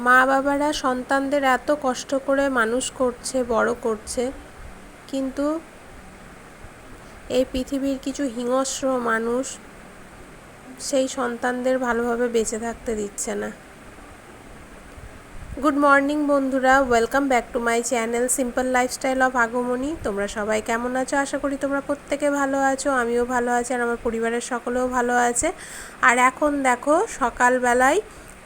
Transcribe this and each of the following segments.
মা বাবারা সন্তানদের এত কষ্ট করে মানুষ করছে, বড় করছে, কিন্তু এই পৃথিবীর কিছু হিংস্র মানুষ সেই সন্তানদের ভালোভাবে বেঁচে থাকতে দিচ্ছে না। গুড মর্নিং বন্ধুরা, welcome back to my channel simple lifestyle of আগমনী। তোমরা সবাই কেমন আছো? আশা করি তোমরা প্রত্যেকে ভালো আছো, আমিও ভালো আছি, আর আমার পরিবারের সকলেও ভালো আছে। আর এখন দেখো সকালবেলায়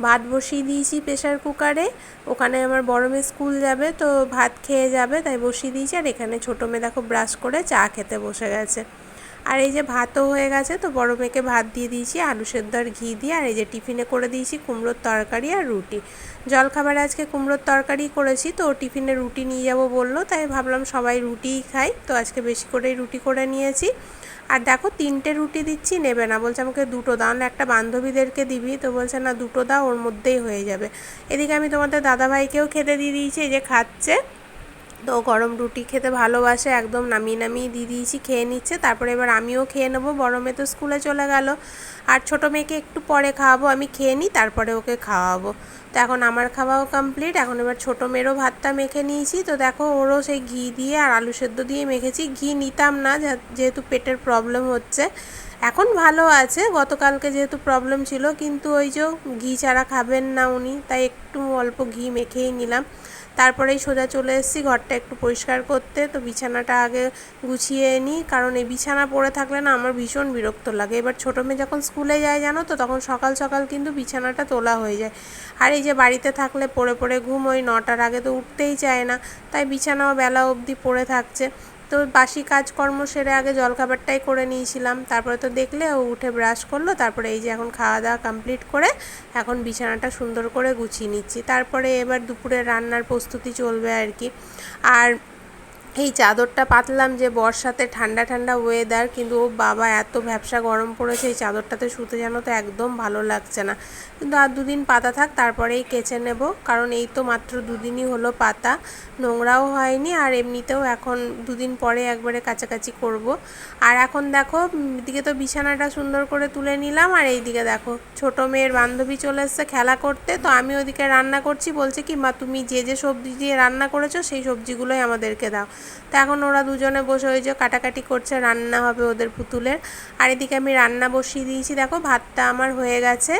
ভাত বসিয়ে দিয়েছি প্রেশার কুকারে। ওখানে আমার বড় মেয়ে স্কুল যাবে, তো ভাত খেয়ে যাবে, তাই বসিয়ে দিয়েছি। আর এখানে ছোটো মেয়ে দেখো ব্রাশ করে চা খেতে বসে গেছে। আর এই যে ভাতও হয়ে গেছে, তো বড় মেয়েকে ভাত দিয়ে দিয়েছি আলু সেদ্ধ আর ঘি দিয়ে। আর এই যে টিফিনে করে দিয়েছি কুমড়োর তরকারি আর রুটি। জলখাবারে আজকে কুমড়োর তরকারি করেছি, তো টিফিনে রুটি নিয়ে যাব বললো, তাই ভাবলাম সবাই রুটিই খাই, তো আজকে বেশি করেই রুটি করে নিয়েছি। আর দেখো 3টে রুটি দিচ্ছি, নেবে না, বলছে আমাকে 2টো দাও, না একটা বান্ধবীদেরকে দিবি, তো বলছে না 2টো দাও, ওর মধ্যেই হয়ে যাবে। এদিকে আমি তোমাদের দাদাভাইকেও খেতে দিয়ে দিয়েছি, এই যে খাচ্ছে। তো গরম রুটি খেতে ভালোবাসে, একদম নামিয়ে নামিয়ে দিয়ে দিয়েছি, খেয়ে নিচ্ছে। তারপরে এবার আমিও খেয়ে নেবো, বড় মেয়ে তো স্কুলে চলে গেল, আর ছোটো মেয়েকে একটু পরে খাওয়াবো, আমি খেয়ে নিই তারপরে ওকে খাওয়াবো। তো এখন আমার খাওয়াও কমপ্লিট, এখন এবার ছোটো মেয়েরও ভাতটা মেখে নিয়েছি। তো দেখো ওরও সেই ঘি দিয়ে আর আলু সেদ্ধ দিয়ে মেখেছি। ঘি নিতাম না যেহেতু পেটের প্রবলেম হচ্ছে, এখন ভালো আছে, গতকালকে যেহেতু প্রবলেম ছিল, কিন্তু ওই যে ঘি ছাড়া খাবেন না উনি, তাই একটু অল্প ঘি মেখেই নিলাম। তারপরেই সোজা চলে এসেছি ঘরটা একটু পরিষ্কার করতে। তো বিছানাটা আগে গুছিয়ে নিই, কারণ এই বিছানা পড়ে থাকলে না আমার ভীষণ বিরক্ত লাগে। এবার ছোটো মেয়ে যখন স্কুলে যায় জানো তো, তখন সকাল সকাল কিন্তু বিছানাটা তোলা হয়ে যায়। আর এই যে বাড়িতে থাকলে পড়ে পড়ে ঘুম, ওই 9টার আগে তো উঠতেই চায় না, তাই বিছানাও বেলা অবধি পড়ে থাকছে। তো বাসি কাজকর্ম সেরে আগে জলখাবারটাই করে নিয়েছিলাম। তারপরে তো দেখলে ও উঠে ব্রাশ করলো, তারপরে এই যে এখন খাওয়া দাওয়া কমপ্লিট করে এখন বিছানাটা সুন্দর করে গুছিয়ে নিচ্ছি। তারপরে এবার দুপুরে রান্নার প্রস্তুতি চলবে আর কি। আর এই চাদরটা পাতলাম যে বর্ষাতে ঠান্ডা ঠান্ডা ওয়েদার, কিন্তু ও বাবা এত ভ্যাপসা গরম পড়েছে, এই চাদরটাতে শুতে যেন তো একদম ভালো লাগছে না। কিন্তু আর 2 দিন পাতা থাক, তারপরেই কেচে নেব, কারণ এই তো মাত্র 2 দিনই হলো পাতা, নোংরাও হয়নি, আর এমনিতেও এখন 2 দিন পরে একবারে কাছাকাছি করব। আর এখন দেখো এদিকে তো বিছানাটা সুন্দর করে তুলে নিলাম, আর এইদিকে দেখো ছোটো মেয়ের বান্ধবী চলে এসছে খেলা করতে। তো আমি ওদিকে রান্না করছি, বলছে কি মা তুমি যে যে সবজি দিয়ে রান্না করেছো সেই সবজিগুলোই আমাদেরকে দাও। তো এখন ওরা দুজনে বসে ওই যে কাটাকাটি করছে, রান্না হবে ওদের পুতুলের। আর এদিকে আমি রান্না বসিয়ে দিয়েছি, দেখো ভাতটা আমার হয়ে গেছে,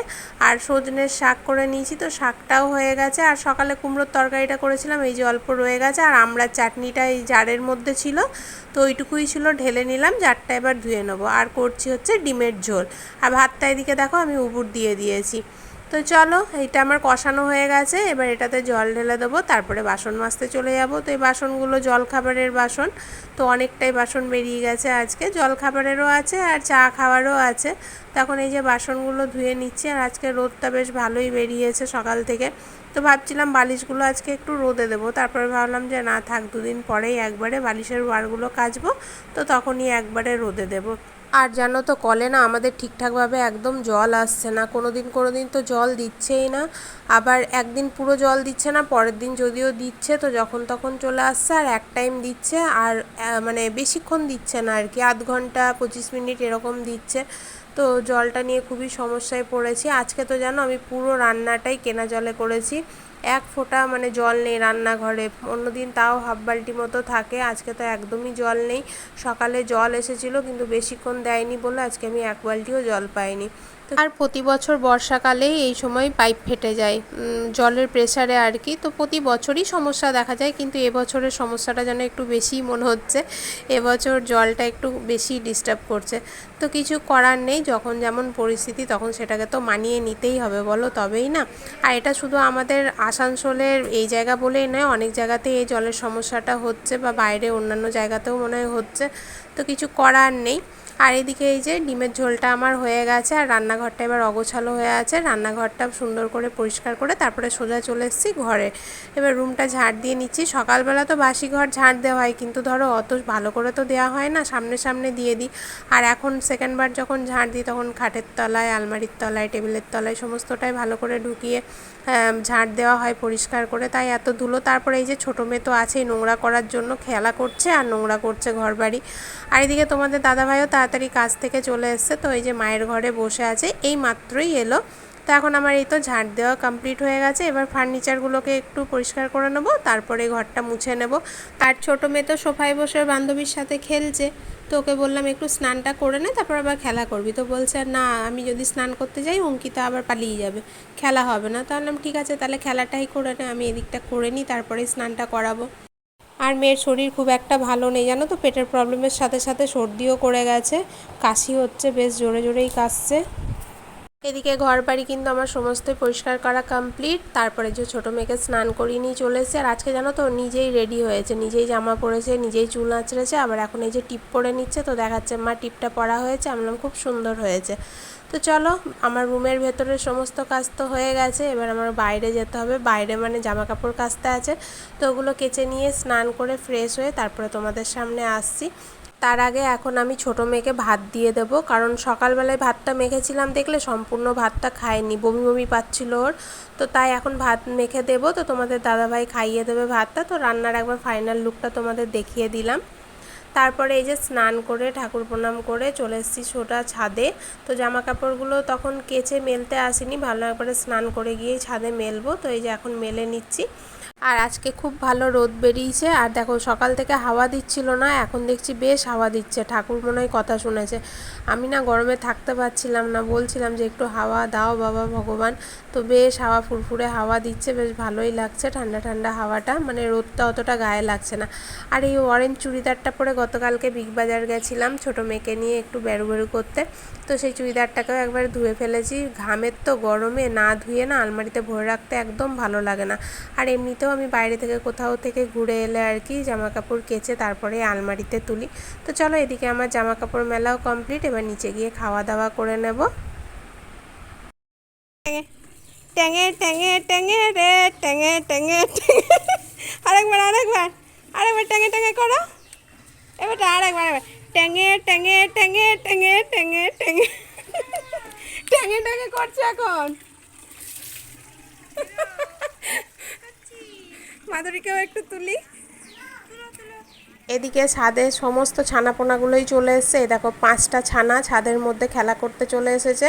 আর সজনের শাক করে নিয়েছি, তো শাকটাও হয়ে গেছে। আর সকালে কুমড়োর তরকারিটা করেছিলাম, এই যে অল্প রয়ে গেছে। আর আমড়ার চাটনিটা এই জারের মধ্যে ছিল, তো ওইটুকুই ছিল, ঢেলে নিলাম, জারটা এবার ধুয়ে নেবো। আর করছি হচ্ছে ডিমের ঝোল। আর ভাতটা এদিকে দেখো আমি উবুর দিয়ে দিয়েছি। তো চলো, এইটা আমার কষানো হয়ে গেছে, এবার এটাতে জল ঢেলে দেবো, তারপরে বাসন মাজতে চলে যাব। তো এই বাসনগুলো জল খাবারের বাসন, তো অনেকটাই বাসন বেরিয়ে গেছে আজকে, জল খাবারেরও আছে আর চা খাওয়ারও আছে। তখন এই যে বাসনগুলো ধুয়ে নিচ্ছি। আর আজকে রোদটা বেশ ভালোই বেরিয়েছে সকাল থেকে, তো ভাবছিলাম বালিশগুলো আজকে একটু রোদে দেবো, তারপরে ভাবলাম যে না থাক, 2 দিন পরেই একবারে বালিশের ওয়ারগুলো কাচবো, তো তখনই একবারে রোদে দেবো। আর জানো তো কলে না আমাদের ঠিকঠাকভাবে একদম জল আসছে না, কোনো দিন তো জল দিচ্ছেই না, আবার একদিন পুরো জল দিচ্ছে না, পরের দিন যদিও দিচ্ছে তো যখন তখন চলে আসছে, আর এক টাইম দিচ্ছে, আর মানে বেশিক্ষণ দিচ্ছে না আর কি, আধ ঘন্টা 25 মিনিট এরকম দিচ্ছে। তো জলটা নিয়ে খুবই সমস্যায় পড়েছি। আজকে তো জানো আমি পুরো রান্নাটাই কেনা জলে করেছি, এক ফোঁটা মানে জল নেই রান্নাঘরে, অন্যদিন তাও হাফ বালতি মতো থাকে, আজকে তো একদমই জল নেই। সকালে জল এসেছিলো কিন্তু বেশিক্ষণ দেয়নি বলে আজকে আমি 1 বালতিও জল পাইনি। আর প্রতি বছর বর্ষাকালেই এই সময় পাইপ ফেটে যায় জলের প্রেসারে আর কি, তো প্রতি বছরই সমস্যা দেখা যায়, কিন্তু এবছরের সমস্যাটা যেন একটু বেশিই মনে হচ্ছে, এবছর জলটা একটু বেশি ডিস্টার্ব করছে। তো কিছু করার নেই, যখন যেমন পরিস্থিতি তখন সেটাকে তো মানিয়ে নিতেই হবে বলো, তবেই না। আর এটা শুধু আমাদের আসানসোলের এই জায়গা বলেই নয়, অনেক জায়গাতেই এই জলের সমস্যাটা হচ্ছে, বা বাইরে অন্যান্য জায়গাতেও মনে হয় হচ্ছে, তো কিছু করার নেই। আর এদিকে এই যে ডিমের ঝোলটা আমার হয়ে গেছে, আর রান্নাঘরটা এবার অগোছালো হয়ে আছে, রান্নাঘরটা সুন্দর করে পরিষ্কার করে তারপরে সোজা চলে এসেছি ঘরে। এবার রুমটা ঝাড় দিয়ে নিচ্ছি, সকালবেলা তো বাসি ঘর ঝাড় দেওয়া হয়, কিন্তু ধরো অত ভালো করে তো দেওয়া হয় না, সামনে সামনে দিয়ে দিই। আর এখন সেকেন্ডবার যখন ঝাড় দিই তখন খাটের তলায়, আলমারির তলায়, টেবিলের তলায় সমস্তটাই ভালো করে ঢুকিয়ে ঝাড় দেওয়া হয় পরিষ্কার করে, তাই এত ধুলো। তারপরে এই যে ছোটো মেয়ে তো আছেই নোংরা করার জন্য, খেলা করছে আর নোংরা করছে ঘরবাড়ি। আর এদিকে তোমাদের দাদাভাইও তাড়াতাড়ি কাজ থেকে চলে এসছে, তো এই যে মায়ের ঘরে বসে আছে, এই মাত্রই এলো, তো এখন আমার এই তো ঝাঁট দেওয়া কমপ্লিট হয়ে গেছে। এবার ফার্নিচারগুলোকে একটু পরিষ্কার করে নেবো, তারপরে ঘরটা মুছে নেব। আর ছোটো মেয়ে তো সোফায় বসে বান্ধবীর সাথে খেলছে, তো ওকে বললাম একটু স্নানটা করে নে, তারপর আবার খেলা করবি। তো বলছে না, আমি যদি স্নান করতে যাই অঙ্কিতা আবার পালিয়ে যাবে, খেলা হবে না। তো বললাম ঠিক আছে, তাহলে খেলাটাই করে নে, আমি এদিকটা করে নিই, তারপরে স্নানটা করাবো। আর মেয়ের শরীর খুব একটা ভালো নেই জানো তো, পেটের প্রবলেমের সাথে সাথে সর্দিও করে গেছে, কাশি হচ্ছে, বেশ জোরে জোরেই কাশছে। এদিকে ঘর বাড়ি কিন্তু আমার সমস্তই পরিষ্কার করা কমপ্লিট। তারপরে যে ছোটো মেয়েকে স্নান করিয়ে নিয়ে চলে এসেছে। আর আজকে জানো তো নিজেই রেডি হয়েছে, নিজেই জামা পরেছে, নিজেই চুল আঁচড়েছে, আবার এখন এই যে টিপ পরে নিচ্ছে। তো দেখাচ্ছে মা টিপটা পরা হয়েছে, আমি বললাম খুব সুন্দর হয়েছে। তো চলো, আমার রুমের ভেতরের সমস্ত কাজ তো হয়ে গেছে, এবার আমার বাইরে যেতে হবে। বাইরে মানে জামা কাপড় কাচতে আছে, তো ওগুলো কেচে নিয়ে স্নান করে ফ্রেশ হয়ে তারপরে তোমাদের সামনে আসছি। তার আগে এখন আমি ছোটো মেয়েকে ভাত দিয়ে দেবো, কারণ সকালবেলায় ভাতটা মেখেছিলাম দেখলে সম্পূর্ণ ভাতটা খায়নি, বমি বমি পাচ্ছিল ওর। তো তাই এখন ভাত মেখে দেবো, তো তোমাদের দাদাভাই খাইয়ে দেবে ভাতটা। তো রান্নার একবার ফাইনাল লুকটা তোমাদের দেখিয়ে দিলাম। তারপরে এই যে স্নান করে ঠাকুর প্রণাম করে চলে এসেছি সোজা ছাদে। তো জামা কাপড়গুলো তখন কেচে মেলতে আসিনি, ভালো একবারে স্নান করে গিয়েই ছাদে মেলবো। তো এই যে এখন মেলে নিচ্ছি। আর আজকে খুব ভালো রোদ বেরিয়েছে। আর দেখো সকাল থেকে হাওয়া দিচ্ছিল না, এখন দেখছি বেশ হাওয়া দিচ্ছে। ঠাকুর মনে হয় কথা শুনেছে, আমি না গরমে থাকতে পারছিলাম না, বলছিলাম যে একটু হাওয়া দাও বাবা ভগবান। তো বেশ হাওয়া ফুরফুরে হাওয়া দিচ্ছে, বেশ ভালোই লাগছে ঠান্ডা ঠান্ডা হাওয়াটা, মানে রোদটা অতটা গায়ে লাগছে না। আর এই অরেঞ্জ চুড়িদারটা পরে গতকালকে বিগ বাজার গেছিলাম ছোটো মেয়েকে নিয়ে একটু বেরু বেরু করতে। তো সেই চুড়িদারটাকেও একবার ধুয়ে ফেলেছি, ঘামের তো গরমে না ধুয়ে না আলমারিতে ভরে রাখতে একদম ভালো লাগে না। আর এমনিতেও আমি বাইরে থেকে কোথাও থেকে ঘুরে এলে আর কি জামা কাপড় কেচে তারপরে আলমারিতে তুলি। তো চলো, এদিকে আমার জামা কাপড় মেলাও কমপ্লিট, এবার নিচে গিয়ে খাওয়া দাওয়া করে নেব। ট্যাঙে ট্যাঙে ট্যাঙে রে ট্যাঙে ট্যাঙে আরেকবার আরেকবার আরেকবার ট্যাঙে ট্যাঙে করো, এবার আরেকবার ট্যাঙে ট্যাঙে ট্যাঙে ট্যাঙে ট্যাঙে ট্যাঙে ট্যাঙে ট্যাঙে করছে এখন। মাধুরীকেও একটু তুলি। এদিকে ছাদে সমস্ত ছানাপোনাগুলোই চলে এসেছে। এই দেখো 5টা ছানা ছাদের মধ্যে খেলা করতে চলে এসেছে।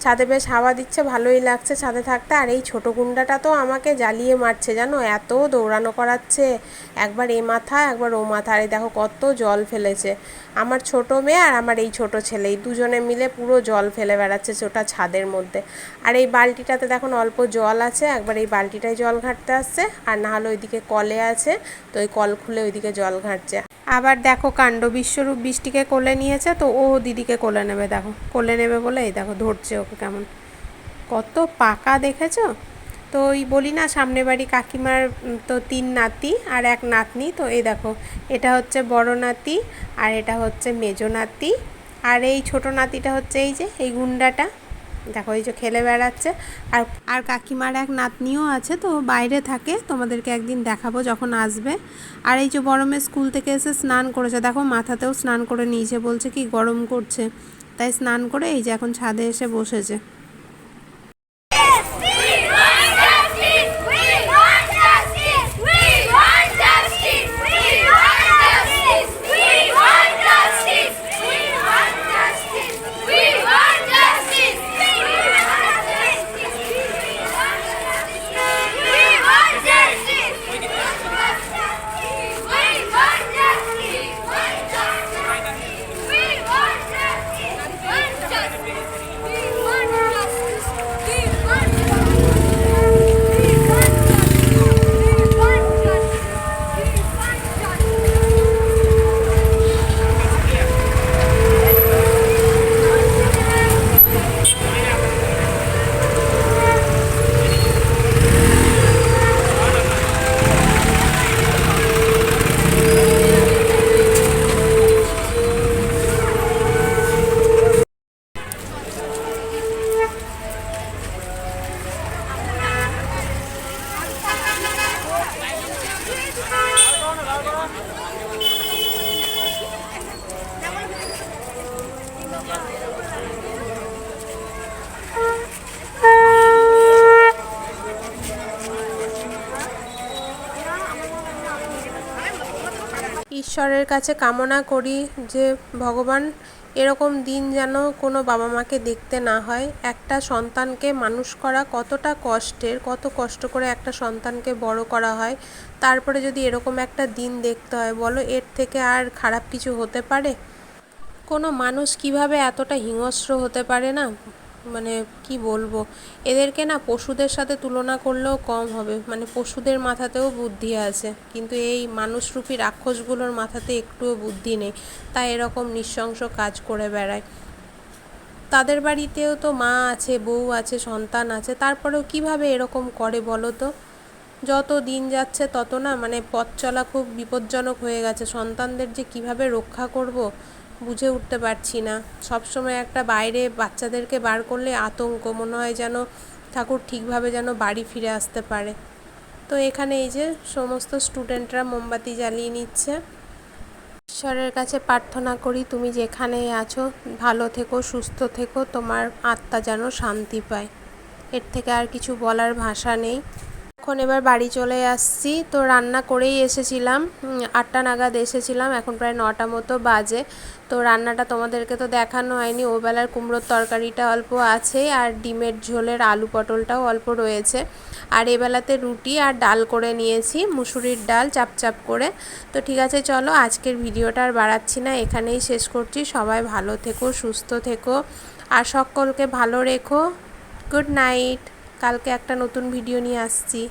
ছাদে বেশ হাওয়া দিচ্ছে, ভালোই লাগছে ছাদে থাকতে। আর এই ছোটো গুন্ডাটা তো আমাকে জ্বালিয়ে মারছে জানো, এত দৌড়ানো করাচ্ছে, একবার এ মাথা একবার ও মাথা। আর এই দেখো কত জল ফেলেছে আমার ছোটো মেয়ে আর আমার এই ছোটো ছেলে, এই দুজনে মিলে পুরো জল ফেলে বেড়াচ্ছে ওটা ছাদের মধ্যে। আর এই বালতিটাতে দেখুন অল্প জল আছে, একবার এই বালতিটায় জল ঘাঁটতে আসছে, আর না হলে ওইদিকে কলে আছে, তো ওই কল খুলে ওইদিকে জল ঘাঁটছে। আবার দেখো কাণ্ড, বিশ্বরূপ বৃষ্টিকে কোলে নিয়েছে, তো ও দিদিকে কোলে নেবে, দেখো কোলে নেবে বলে এই দেখো ধরছে ওকে, কেমন কত পাকা দেখেছো। তো ওই বলি না সামনে বাড়ি কাকিমার তো 3 নাতি আর 1 নাতনি। তো এই দেখো এটা হচ্ছে বড় নাতি, আর এটা হচ্ছে মেজো নাতি, আর এই ছোট নাতিটা হচ্ছে এই যে এই গুন্ডাটা, দেখো এই যে খেলে বেড়াচ্ছে। আর আর কাকিমার 1 নাতনিও আছে, তো বাইরে থাকে, তোমাদেরকে একদিন দেখাবো যখন আসবে। আর এই যে বড় মেয়ে স্কুল থেকে এসে স্নান করেছে, দেখো মাথাতেও স্নান করে নিয়েছে, বলছে কি গরম করছে, তাই স্নান করে এই যে এখন ছাদে এসে বসেছে। ঈশ্বরের কাছে কামনা করি যে ভগবান এরকম দিন যেন কোনো বাবা মাকে দেখতে না হয়। একটা সন্তানকে মানুষ করা কতটা কষ্টের, কত কষ্ট করে একটা সন্তানকে বড় করা হয়, তারপরে যদি এরকম একটা দিন দেখতে হয়, বলো এর থেকে আর খারাপ কিছু হতে পারে? কোনো মানুষ কিভাবে এতটা হিংস্র হতে পারে না, মানে কি বলবো, এদেরকে না পশুদের সাথে তুলনা করলেও কম হবে। মানে পশুদের মাথাতেও বুদ্ধি আছে, কিন্তু এই মানুষরূপী রাক্ষসগুলোর মাথাতে একটুও বুদ্ধি নেই, তাই এরকম নৃশংস কাজ করে বেড়ায়। তাদের বাড়িতেও তো মা আছে, বউ আছে, সন্তান আছে, তারপরেও কিভাবে এরকম করে বলো তো? যত দিন যাচ্ছে তত না মানে পথ চলা খুব বিপজ্জনক হয়ে গেছে। সন্তানদের যে কিভাবে রক্ষা করব বুঝে উঠতে পারছি না। সবসময় একটা বাইরে বাচ্চাদেরকে বার করলে আতঙ্ক, মনে হয় যেন ঠাকুর ঠিকভাবে যেন বাড়ি ফিরে আসতে পারে। তো এখানে এই যে সমস্ত স্টুডেন্টরা মোমবাতি জ্বালিয়ে নিচ্ছে। ঈশ্বরের কাছে প্রার্থনা করি তুমি যেখানেই আছো ভালো থেকো, সুস্থ থেকো, তোমার আত্মা যেন শান্তি পায়। এর থেকে আর কিছু বলার ভাষা নেই। এখন এবার বাড়ি চলে আসছি। তো রান্না করেই এসেছিলাম, 8টা নাগাদ এসেছিলাম, এখন প্রায় 9টা মতো বাজে। তো রান্নাটা তোমাদেরকে তো দেখানো হয়নি। ওবেলার কুমড়োর তরকারিটা অল্প আছে, আর ডিমের ঝোলের আলু পটলটাও অল্প রয়েছে। আর এবেলাতে রুটি আর ডাল করে নিয়েছি, মুসুরির ডাল চাপ চাপ করে। তো ঠিক আছে, চলো আজকের ভিডিওটা আর বাড়াচ্ছি না, এখানেই শেষ করছি। সবাই ভালো থেকো, সুস্থ থেকো, আর সকলকে ভালো রেখো। Good night. কালকে একটা নতুন ভিডিও নিয়ে আসছি।